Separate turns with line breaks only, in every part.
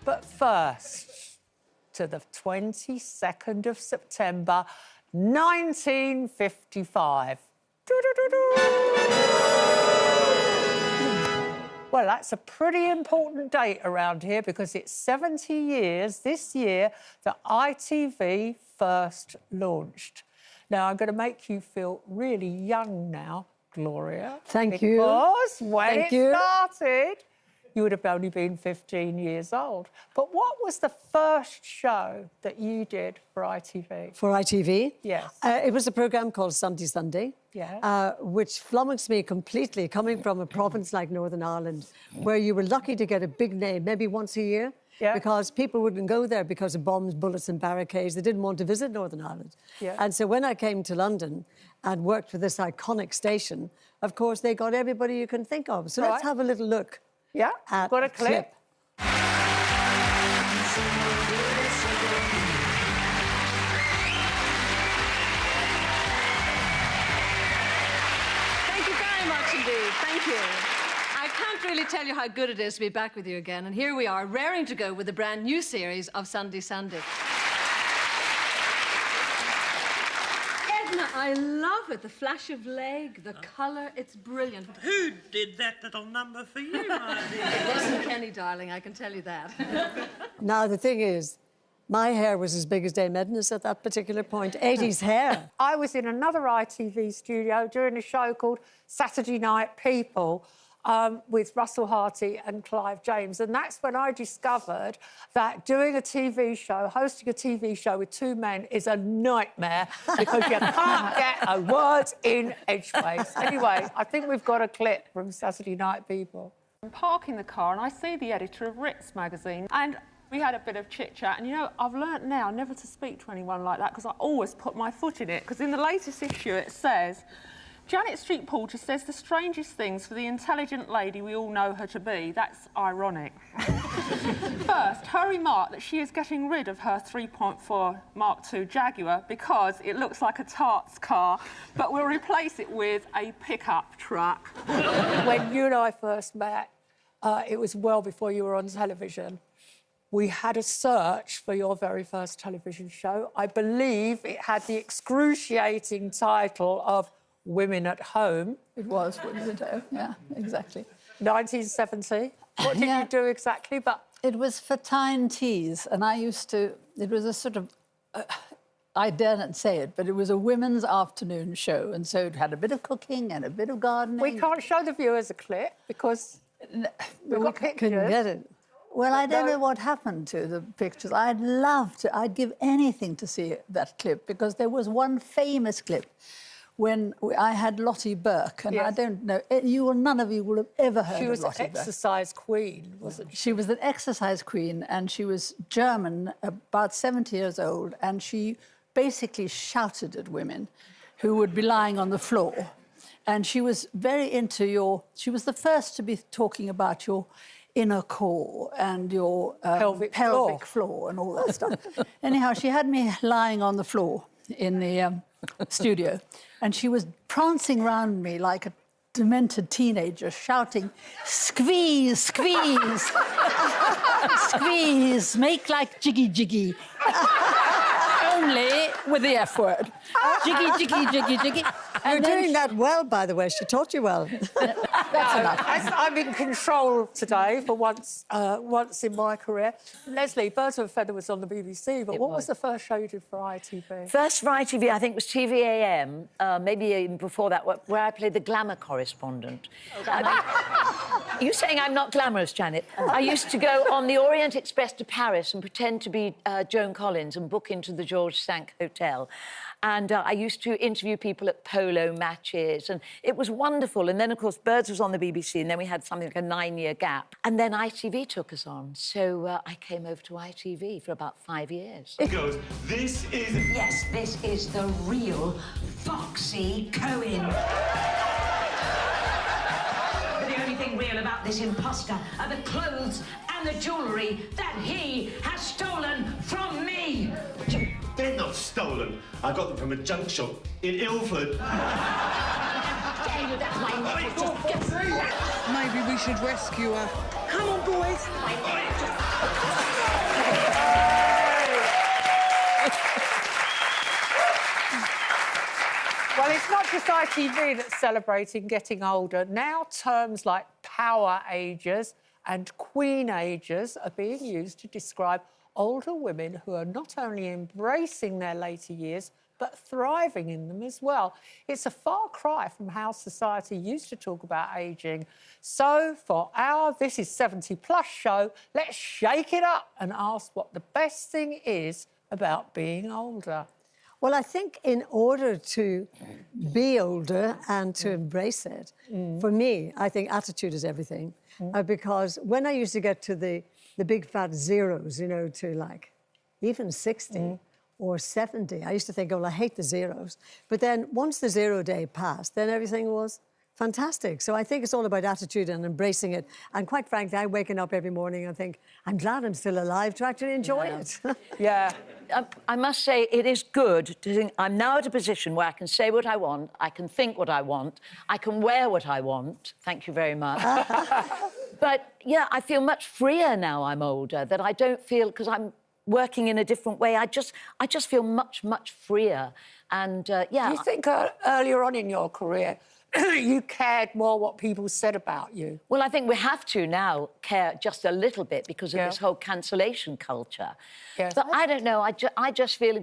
But first, to the 22nd of September, 1955. Well, that's a pretty important date around here because it's 70 years this year that ITV first launched. Now, I'm going to make you feel really young now, Gloria.
Thank you.
Because when it started, you would have only been 15 years old. But what was the first show that you did for ITV?
For ITV?
Yes.
It was a programme called Sunday,
yeah.
which flummoxed me completely, coming from a province like Northern Ireland, where you were lucky to get a big name, maybe once a year, because people wouldn't go there because of bombs, bullets and barricades. They didn't want to visit Northern Ireland. Yeah. And so when I came to London and worked for this iconic station, of course, they got everybody you can think of. So let's have a little look.
Yeah, got a clip.
Thank you very much indeed. Thank you. I can't really tell you how good it is to be back with you again. And here we are, raring to go with a brand new series of Sunday. I love it. The flash of leg, the colour, it's brilliant.
Who did that little number for you, my dear?
It wasn't Kenny, darling, I can tell you that.
Now, the thing is, my hair was as big as Dame Edna's at that particular point. 80s hair.
I was in another ITV studio doing a show called Saturday Night People, with Russell Harty and Clive James. And that's when I discovered that doing a TV show, hosting a TV show with two men is a nightmare because you can't get a word in edgeways. Anyway, I think we've got a clip from Saturday Night People.
I'm parking the car and I see the editor of Ritz magazine and we had a bit of chit-chat and, you know, I've learnt now never to speak to anyone like that because I always put my foot in it because in the latest issue it says Janet Street Porter says the strangest things for the intelligent lady we all know her to be. That's ironic. First, her remark that she is getting rid of her 3.4 Mark II Jaguar because it looks like a tart's car, but will replace it with a pickup truck.
When you and I first met, it was well before you were on television. We had a search for your very first television show. I believe it had the excruciating title of Women at Home.
It was Women at Home, yeah, exactly.
1970. What did you do exactly? But
it was for Tyne Teas, and I used to... It was a sort of... I dare not say it, but it was a women's afternoon show, and so it had a bit of cooking and a bit of gardening.
We can't show the viewers a clip because we've got pictures.
Couldn't get it.
Well, I don't know what happened to the pictures. I'd love to... I'd give anything to see that clip, because there was one famous clip when I had Lottie Burke, and I don't know, none of you will have ever heard of Lottie Burke.
She was an exercise queen, wasn't she?
She was an exercise queen, and she was German, about 70 years old, and she basically shouted at women who would be lying on the floor. And she was very into your... She was the first to be talking about your inner core and your pelvic floor and all that stuff. Anyhow, she had me lying on the floor in the studio, and she was prancing round me like a demented teenager, shouting, "Squeeze, squeeze, squeeze, make like jiggy, jiggy." Only with the F word. Jiggy, jiggy, jiggy, jiggy.
You're doing that well, by the way. She taught you well.
That's enough.
I'm in control today for once in my career. Leslie, Birds of a Feather was on the BBC, but what was the first show you did for ITV?
First for ITV, I think, was TVAM, maybe even before that, where I played the glamour correspondent. Are you saying I'm not glamorous, Janet? I used to go on the Orient Express to Paris and pretend to be Joan Collins and book into the Georges V Hotel. And I used to interview people at polo matches, and it was wonderful. And then, of course, Birds was on the BBC, and then we had something like a 9-year gap. And then ITV took us on, so I came over to ITV for about 5 years.
It goes, this is...
Yes, this is the real Foxy Cohen. The only thing real about this imposter are the clothes and the jewellery that he has stolen from me.
They're not stolen. I got them from a junk shop in Ilford.
Dare you, that's my necklace.
Maybe we should rescue her. Come on, boys.
ITV that's celebrating getting older. Now terms like Power Agers and Queenagers are being used to describe older women who are not only embracing their later years, but thriving in them as well. It's a far cry from how society used to talk about ageing. So for our This Is 70 Plus show, let's shake it up and ask what the best thing is about being older.
Well, I think in order to be older and to embrace it, for me, I think attitude is everything. Because when I used to get to the big fat zeros, you know, to like even 60 or 70, I used to think, oh, I hate the zeros. But then once the 0 day passed, then everything was fantastic. So I think it's all about attitude and embracing it. And quite frankly, I'm waking up every morning and think, I'm glad I'm still alive to actually enjoy it.
Yeah.
I must say it is good to think I'm now at a position where I can say what I want, I can think what I want, I can wear what I want. Thank you very much. But, yeah, I feel much freer now I'm older, that I don't feel, because I'm working in a different way, I just feel much, much freer. And, yeah...
Do you think earlier on in your career, you cared more what people said about you?
Well, I think we have to now care just a little bit because of this whole cancellation culture.
Yes.
But I don't know, I just feel...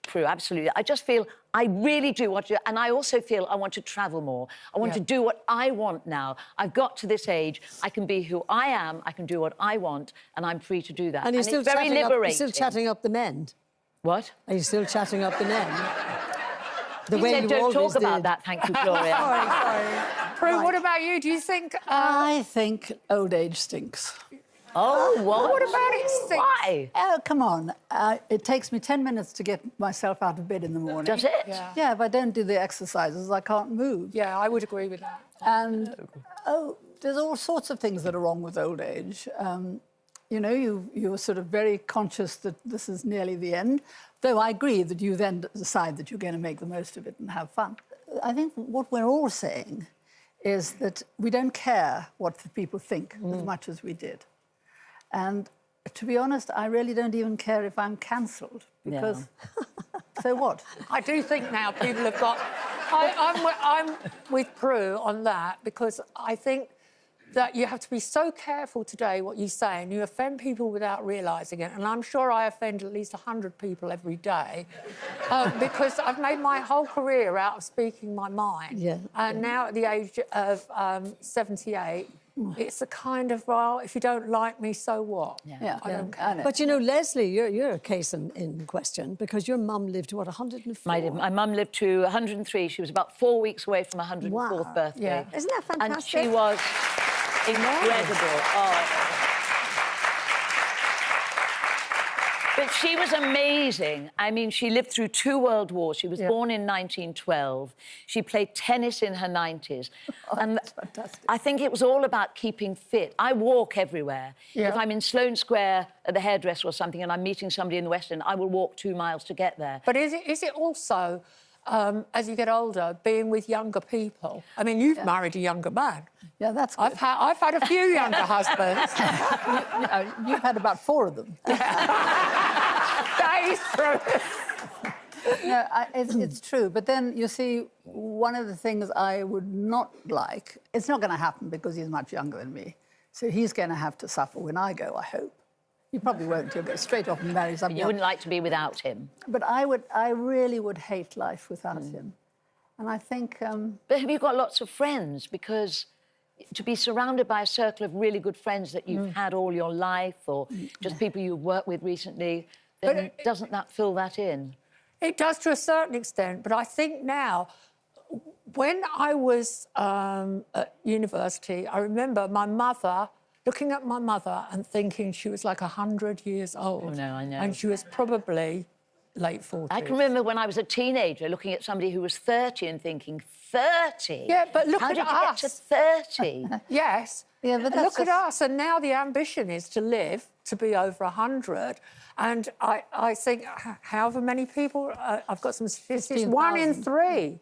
True, absolutely. I just feel I really do want to... And I also feel I want to travel more. I want to do what I want now. I've got to this age, I can be who I am, I can do what I want, and I'm free to do that.
And,
it's very liberating.
You're still chatting up the men?
What?
Are you still chatting up the men? The
you
way
said
you
don't
always
talk about
did.
that, thank you, Gloria.
Sorry.
Prue, what about you? Do you think...
I think old age stinks.
Oh, what?
What about it stinks?
Why?
Oh, come on. It takes me 10 minutes to get myself out of bed in the morning.
Does it?
Yeah, if I don't do the exercises, I can't move.
Yeah, I would agree with that.
And, there's all sorts of things that are wrong with old age. You know, you're sort of very conscious that this is nearly the end, though I agree that you then decide that you're going to make the most of it and have fun. I think what we're all saying is that we don't care what the people think as much as we did. And to be honest, I really don't even care if I'm cancelled, because so what?
I do think now people have got... I'm with Prue on that, because I think that you have to be so careful today what you say, and you offend people without realising it. And I'm sure I offend at least 100 people every day because I've made my whole career out of speaking my mind.
Yeah.
And now at the age of 78, it's a kind of, well, if you don't like me, so what?
Yeah.
I don't care.
But, you know, Leslie, you're a case in question because your mum lived to, what, 104?
My mum lived to 103. She was about 4 weeks away from her 104th birthday.
Yeah.
Isn't that fantastic?
And she was incredible. Oh. But she was amazing. I mean, she lived through 2 world wars. She was born in 1912. She played tennis in her 90s. And
that's fantastic.
I think it was all about keeping fit. I walk everywhere.
Yeah.
If I'm in Sloane Square at the hairdresser or something and I'm meeting somebody in the West End, I will walk 2 miles to get there.
But is it also, as you get older, being with younger people? I mean, you've married a younger man.
Yeah, that's good.
I've had a few younger husbands.
You've had about 4 of them.
That is true.
No, it's true. But then, you see, one of the things I would not like, it's not going to happen because he's much younger than me. So he's going to have to suffer when I go, I hope. You probably won't. You'll go straight off and marry somebody
You
else.
wouldn't like to be without him.
But I really would hate life without him. And I think...
But have you got lots of friends? Because to be surrounded by a circle of really good friends that you've had all your life, or just people you've worked with recently, then doesn't that fill that in?
It does to a certain extent, but I think now, when I was at university, I remember my mother, looking at my mother and thinking she was like 100 years old.
Oh, no, I know.
And she was probably late 40s.
I can remember when I was a teenager looking at somebody who was 30 and thinking, 30?
Yeah, but look
How
at
did you
us.
get to 30?
Yes.
Yeah, but
look at us, and now the ambition is to live to be over 100. And I think however many people, I've got some statistics, 1 in 3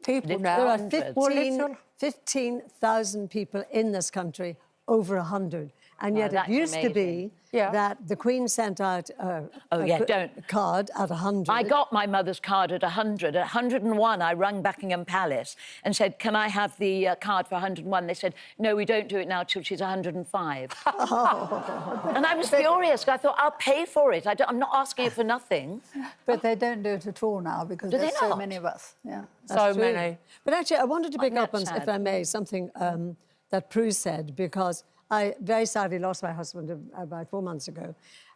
people now.
There are 15,000 people in this country over 100. And yet
that's
it used to
amazing.
be that the Queen sent out a card at 100.
I got my mother's card at 100. At 101, I rang Buckingham Palace and said, can I have the card for 101? They said, no, we don't do it now till she's 105. And I was furious. I thought, I'll pay for it. I'm not asking it for nothing.
But they don't do it at all now because there's so many of us. Yeah,
so many.
But actually, I wanted to pick up on,
sad?
if I may, something that Prue said, because I very sadly lost my husband about 4 months ago.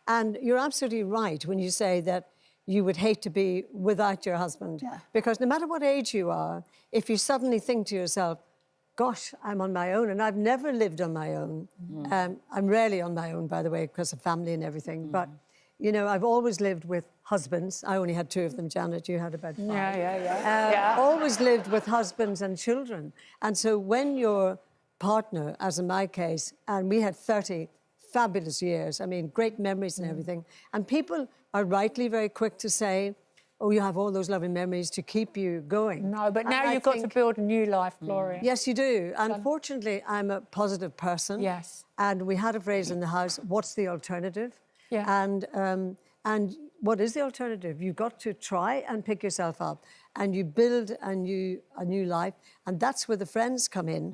And you're absolutely right when you say that you would hate to be without your husband.
Yeah.
Because no matter what age you are, if you suddenly think to yourself, gosh, I'm on my own, and I've never lived on my own. I'm rarely on my own, by the way, because of family and everything. But, you know, I've always lived with husbands. I only had 2 of them, Janet. You had about 5.
Yeah.
Always lived with husbands and children. And so when your partner, as in my case, and we had 30 fabulous years, I mean, great memories and everything, and people are rightly very quick to say, oh, you have all those lovely memories to keep you going.
No, but now you've got to build a new life, Gloria.
Yes, you do. Unfortunately, I'm a positive person.
Yes.
And we had a phrase in the house, what's the alternative?
Yeah.
And what is the alternative? You've got to try and pick yourself up, and you build a new life, and that's where the friends come in.